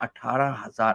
18,000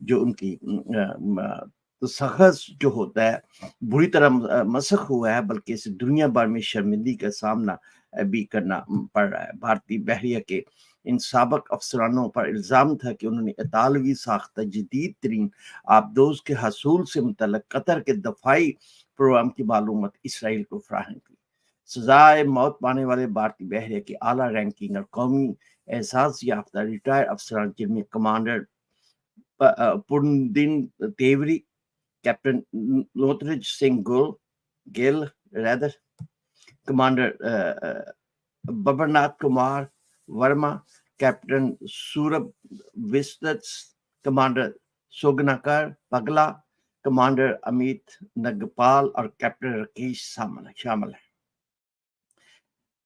جو ان کی سخت جو ہوتا ہے بری طرح مسخ ہوا ہے، بلکہ اسے دنیا بھر میں شرمندگی کا سامنا بھی کرنا پڑ رہا ہے۔ بھارتی بحریہ کے ان سابق افسرانوں پر الزام تھا کہ انہوں نے اطالوی ساختہ جدید ترین آبدوز کے حصول سے متعلق قطر کے دفاعی پروگرام کی معلومات اسرائیل کو فراہم کی۔ سزائے موت پانے والے بھارتی بحریہ کے اعلیٰ رینکنگ اور قومی اعزاز یافتہ ریٹائر افسران، جن میں کمانڈر پورندین تیوری، کیپٹن لوترج سنگھ گیل ریدر، کمانڈر ببرناتھ Kumar Verma, captain Saurabh Vasisht, commander Sugunakar Pakala, commander Amit Nagpal اور کیپٹن راکیش شامل ہیں۔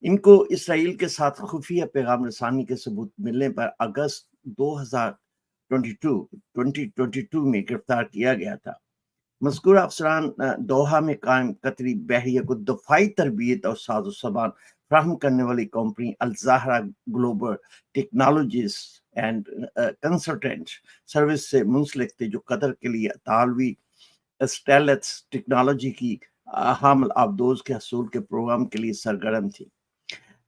ان کو اسرائیل کے ساتھ خفیہ پیغام رسانی کے ثبوت ملنے پر اگست 2022 میں گرفتار کیا گیا تھا۔ مذکورہ افسران دوحہ میں قائم قطری بحریہ کو دفاعی تربیت اور ساز و سامان فراہم کرنے والی company Zahra global technologies and consultant service سے منسلک تھے، جو قطر کے لیے اطالوی اسٹیلتھ ٹیکنالوجی کی حامل آبدوز کے حصول کے پروگرام کے لیے سرگرم تھی۔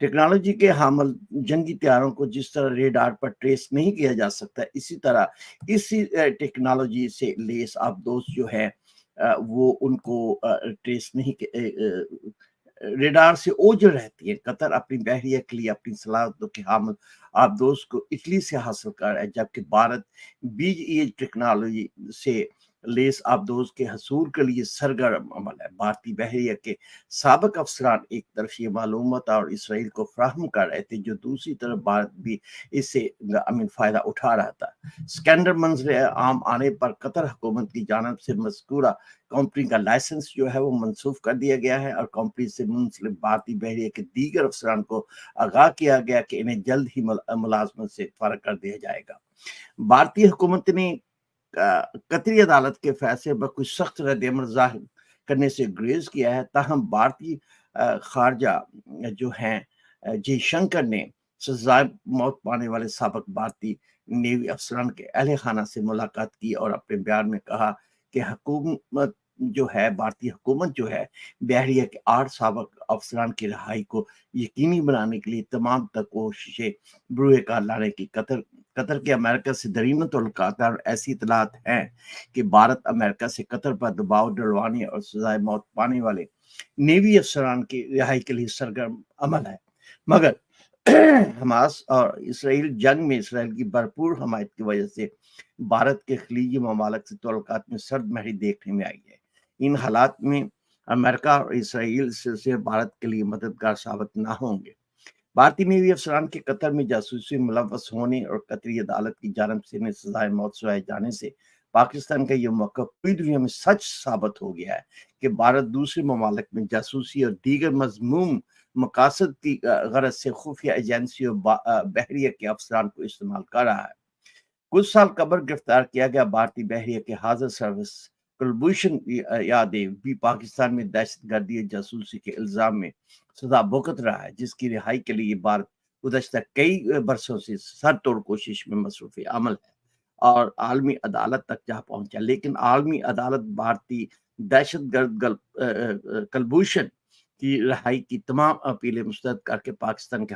ٹیکنالوجی کے حامل جنگی طیاروں کو جس طرح ریڈار پر ٹریس نہیں کیا جا سکتا، اسی طرح اسی ٹیکنالوجی سے لیس آبدوز جو ہے وہ ان کو ٹریس نہیں، ریڈار سے اوجھل رہتی ہے۔ قطر اپنی بحریہ کے لیے اپنی صلاحیتوں کے حامل آبدوز کو اٹلی سے حاصل کر رہا ہے، جبکہ بھارت بیج ایج ٹیکنالوجی سے لیس آبدوز کے حصول کے لیے سرگرم عمل ہے۔ بھارتی بحریہ کے سابق افسران ایک طرف یہ معلومات اور اسرائیل کو فراہم کر رہے تھے، جو دوسری طرف بھارت بھی اس سے فائدہ اٹھا رہا تھا۔ اسکینڈر منظر عام آنے پر قطر حکومت کی جانب سے مذکورہ کمپنی کا لائسنس جو ہے وہ منسوخ کر دیا گیا ہے، اور کمپنی سے منسلک بھارتی بحریہ کے دیگر افسران کو آگاہ کیا گیا کہ انہیں جلد ہی ملازمت سے فارغ کر دیا جائے گا۔ بھارتی حکومت نے قطری عدالت کے فیصلے پر کچھ سخت رد عمل ظاہر کرنے سے گریز کیا ہے، تاہم بھارتی خارجہ جو ہیں جے شنکر نے سزائے موت پانے والے سابق بھارتی نیوی افسران کے اہل خانہ سے ملاقات کی اور اپنے بیان میں کہا کہ حکومت جو ہے، بھارتی حکومت جو ہے، بحریہ کے 8 سابق افسران کی رہائی کو یقینی بنانے کے لیے تمام تک کوششیں بروئے کار لانے کی قطر کے امریکہ سے دیرینہ تعلقات اور ایسی اطلاعات ہیں کہ بھارت امریکہ سے قطر پر دباؤ ڈلوانے اور سزائے موت پانے والے نیوی افسران کی رہائی کے لیے سرگرم عمل ہے، مگر حماس اور اسرائیل جنگ میں اسرائیل کی بھرپور حمایت کی وجہ سے بھارت کے خلیجی ممالک سے تعلقات میں سرد مہری دیکھنے میں آئی ہے۔ ان حالات میں امریکہ اور اسرائیل سے بھارت کے لیے مددگار ثابت نہ ہوں گے۔ بھارتی نیوی افسران کے قطر میں جاسوسی ملوث ہونے اور قطری عدالت کی جانب سے انہیں سزائے موت سنائے جانے سے پاکستان کا یہ موقف پوری دنیا میں سچ ثابت ہو گیا ہے کہ بھارت دوسرے ممالک میں جاسوسی اور دیگر مذموم مقاصد کی غرض سے خفیہ ایجنسی اور بحریہ کے افسران کو استعمال کر رہا ہے۔ کچھ سال قبل گرفتار کیا گیا بھارتی بحریہ کے حاضر سروس کلبھوشن یادیو بھی پاکستان میں دہشت گردی اور جاسوسی کے الزام میں سزا بھگت رہا ہے، جس کی رہائی کے لیے بھارت گزشتہ کئی برسوں سے سر توڑ کوشش میں مصروف عمل ہے اور عالمی عدالت تک جا پہنچا، لیکن عالمی عدالت بھارتی دہشت گرد کلبھوشن کی رہائی کی تمام اپیلیں مسترد کر کے پاکستان کے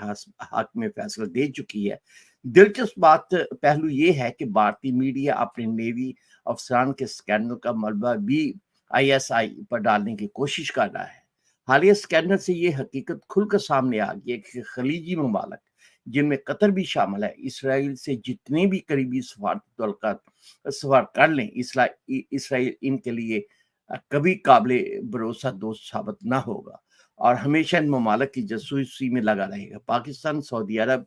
حق میں فیصلہ دے چکی ہے۔ دلچسپ بات پہلو یہ ہے کہ بھارتی میڈیا اپنے نیوی افسران کے اسکینڈل کا ملبہ بھی ISI پر ڈالنے کی کوشش کر رہا ہے۔ حالیہ اسکینڈل سے یہ حقیقت کھل کر سامنے آ گئی ہے کہ خلیجی ممالک، جن میں قطر بھی شامل ہے، اسرائیل سے جتنے بھی قریبی سفارتی تعلقات سفار کر لیں، اسرائیل ان کے لیے کبھی قابل بھروسہ دوست ثابت نہ ہوگا اور ہمیشہ ان ممالک کی جاسوسی میں لگا رہے گا۔ پاکستان، سعودی عرب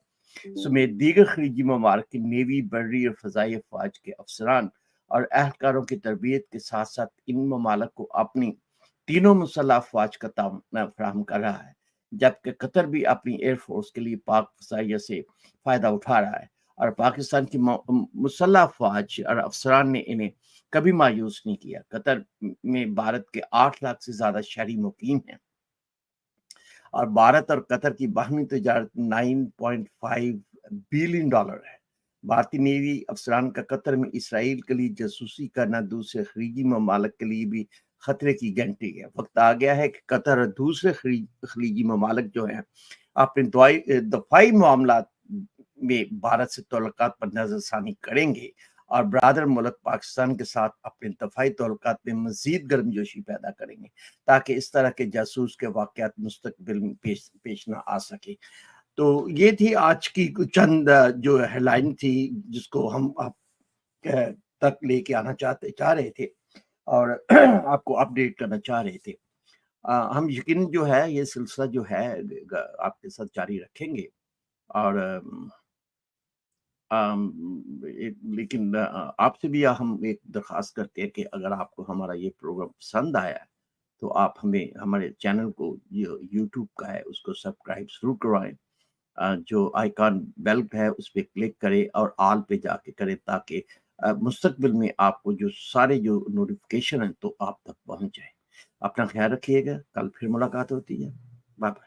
سمیت دیگر خلیجی ممالک کی نیوی، بحری اور فضائی افواج کے افسران اور اہلکاروں کی تربیت کے ساتھ ساتھ ان ممالک کو اپنی تینوں مسلح افواج کا تعاون فراہم کر رہا ہے، جبکہ قطر بھی اپنی ایئر فورس کے لیے پاک فضائیہ سے فائدہ اٹھا رہا ہے، اور پاکستان کی مسلح افواج اور افسران نے انہیں کبھی مایوس نہیں کیا۔ قطر میں بھارت کے 8 لاکھ سے زیادہ شہری مقیم ہیں اور بھارت اور قطر کی باہمی تجارت $9.5 بلین ہے۔ بھارتی نیوی افسران کا قطر میں اسرائیل کے لیے جاسوسی کرنا دوسرے خلیجی ممالک کے لیے بھی خطرے کی گھنٹی ہے۔ وقت آ گیا ہے کہ قطر اور دوسرے خلیجی ممالک جو ہیں اپنے دفاعی معاملات میں بھارت سے تعلقات پر نظر ثانی کریں گے اور برادر ملک پاکستان کے ساتھ اپنے دفاعی تعلقات میں مزید گرمجوشی پیدا کریں گے تاکہ اس طرح کے جاسوس کے واقعات مستقبل میں پیش نہ آ سکے۔ تو یہ تھی آج کی چند جو ہیڈ لائن تھی جس کو ہم آپ تک لے کے آنا چاہ رہے تھے اور آپ کو اپڈیٹ کرنا چاہ رہے تھے۔ ہم یقین جو ہے یہ سلسلہ جو ہے آپ کے ساتھ جاری رکھیں گے اور لیکن آپ سے بھی ہم ایک درخواست کرتے ہیں کہ اگر آپ کو ہمارا یہ پروگرام پسند آیا ہے تو آپ ہمیں ہمارے چینل کو یوٹیوب کا ہے اس کو سبسکرائب ضرور کروائیں، جو آئیکن بیل ہے اس پہ کلک کرے اور آل پہ جا کے کرے تاکہ مستقبل میں آپ کو جو سارے جو نوٹیفیکیشن ہیں تو آپ تک پہنچ جائے۔ اپنا خیال رکھیے گا، کل پھر ملاقات ہوتی ہے، بائے بائے۔